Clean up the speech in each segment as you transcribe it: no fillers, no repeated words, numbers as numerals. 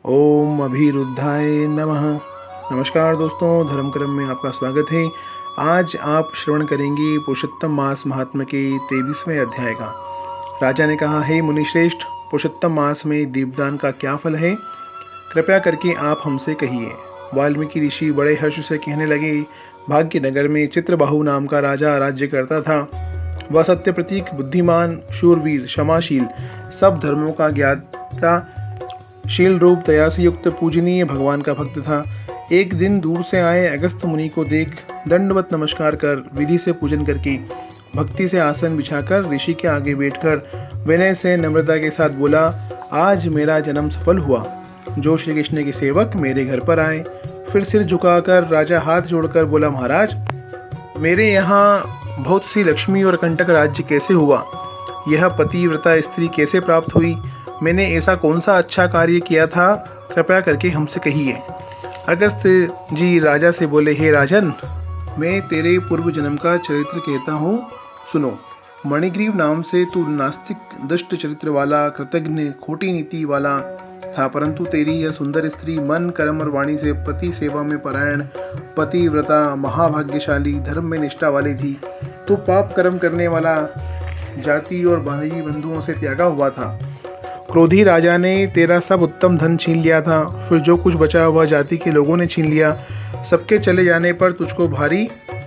ओम अभिरुद्धाय नमः। नमस्कार दोस्तों, धर्म कर्म में आपका स्वागत है। आज आप श्रवण करेंगे पुरुषोत्तम मास महात्म्य के 23वें अध्याय का। राजा ने कहा, हे मुनिश्रेष्ठ, पुरुषोत्तम मास में दीपदान का क्या फल है? कृपया करके आप हमसे कहिए। वाल्मीकि ऋषि बड़े हर्ष से कहने लगे, भाग्यनगर में चित्रबाहु नाम का राजा राज्य करता था। वह सत्य प्रतीक, बुद्धिमान, शूरवीर, क्षमाशील, सब धर्मों का ज्ञाता, शील रूप, दया से युक्त, पूजनीय भगवान का भक्त था। एक दिन दूर से आए अगस्त्य मुनि को देख दंडवत नमस्कार कर, विधि से पूजन करके, भक्ति से आसन बिछाकर ऋषि के आगे बैठकर विनय से नम्रता के साथ बोला, आज मेरा जन्म सफल हुआ। जो श्री कृष्ण के सेवक मेरे घर पर आए। फिर सिर झुकाकर राजा हाथ जोड़कर बोला, महाराज, मेरे यहाँ बहुत सी लक्ष्मी और कंटक राज्य कैसे हुआ? यह पतिव्रता स्त्री कैसे प्राप्त हुई? मैंने ऐसा कौन सा अच्छा कार्य किया था? कृपया करके हमसे कहिए। अगस्त्य जी राजा से बोले, हे राजन, मैं तेरे पूर्व जन्म का चरित्र कहता हूँ, सुनो। मणिग्रीव नाम से तू नास्तिक, दुष्ट चरित्र वाला, कृतघ्न, खोटी नीति वाला था, परंतु तेरी यह सुंदर स्त्री मन, कर्म और वाणी से पति सेवा में परायण, पतिव्रता, महाभाग्यशाली, धर्म में निष्ठा वाली थी। तू पाप कर्म करने वाला, जाति और भाई बंधुओं से त्यागा हुआ था। क्रोधी राजा ने तेरा सब उत्तम धन छीन लिया था। फिर जो कुछ बचा वह जाति के लोगों ने छीन लिया। सबके चले जाने पर तुझको भारी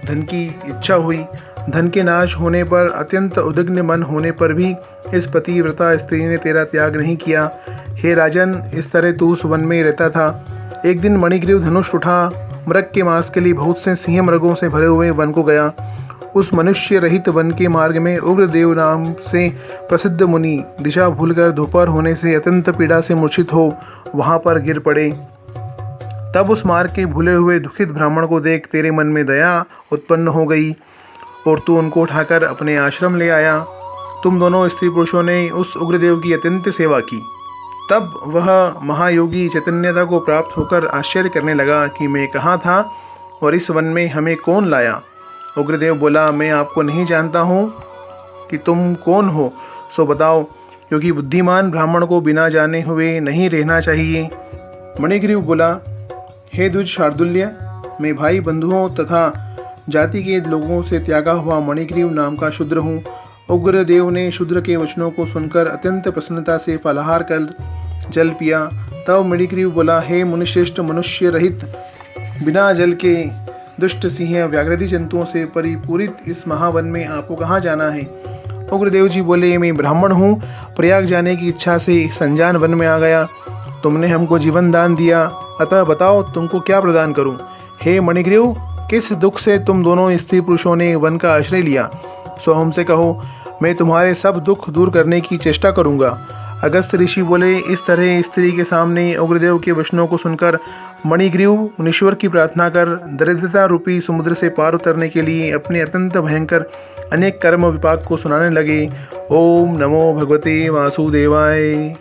धन की इच्छा हुई। धन के नाश होने पर, अत्यंत उद्विग्न मन होने पर भी इस पतिव्रता स्त्री ने तेरा त्याग नहीं किया। हे राजन, इस तरह तू उस वन में रहता था। एक दिन मणिग्रीव धनुष उठा, मृग के मांस के लिए बहुत से सिंह मृगों से भरे हुए वन को गया। उस मनुष्य रहित वन के मार्ग में उग्रदेव नाम से प्रसिद्ध मुनि दिशा भूलकर दोपहर होने से अत्यंत पीड़ा से मूर्छित हो वहां पर गिर पड़े। तब उस मार्ग के भूले हुए दुखित ब्राह्मण को देख तेरे मन में दया उत्पन्न हो गई और तू उनको उठाकर अपने आश्रम ले आया। तुम दोनों स्त्री पुरुषों ने उस उग्रदेव की अत्यंत सेवा की। तब वह महायोगी चैतन्यता को प्राप्त होकर आश्चर्य करने लगा कि मैं कहाँ था और इस वन में हमें कौन लाया। उग्रदेव बोला, मैं आपको नहीं जानता हूँ कि तुम कौन हो, सो बताओ, क्योंकि बुद्धिमान ब्राह्मण को बिना जाने हुए नहीं रहना चाहिए। मणिग्रीव बोला, हे द्विज शार्दुल्य, मैं भाई बंधुओं तथा जाति के लोगों से त्यागा हुआ मणिग्रीव नाम का शूद्र हूँ। उग्रदेव ने शूद्र के वचनों को सुनकर अत्यंत प्रसन्नता से फलाहार कर जल पिया। तब मणिग्रीव बोला, हे मुनिश्रेष्ठ, मनुष्य रहित, बिना जल के, दुष्ट सिंह व्याघ्रादि जंतुओं से परिपूरित इस महावन में आपको कहाँ जाना है? उग्रदेव जी बोले, मैं ब्राह्मण हूँ, प्रयाग जाने की इच्छा से संजान वन में आ गया। तुमने हमको जीवन दान दिया, अतः बताओ तुमको क्या प्रदान करूँ? हे मणिग्रीव, किस दुख से तुम दोनों स्त्री पुरुषों ने वन का आश्रय लिया, सो हमसे कहो, मैं तुम्हारे सब दुख दूर करने की चेष्टा करूँगा। अगस्त्य ऋषि बोले, इस तरह स्त्री के सामने उग्रदेव के वचनों को सुनकर मणिग्रीव मुनीश्वर की प्रार्थना कर दरिद्रता रूपी समुद्र से पार उतरने के लिए अपने अत्यंत भयंकर अनेक कर्म विपाक को सुनाने लगे। ओम नमो भगवते वासुदेवाय।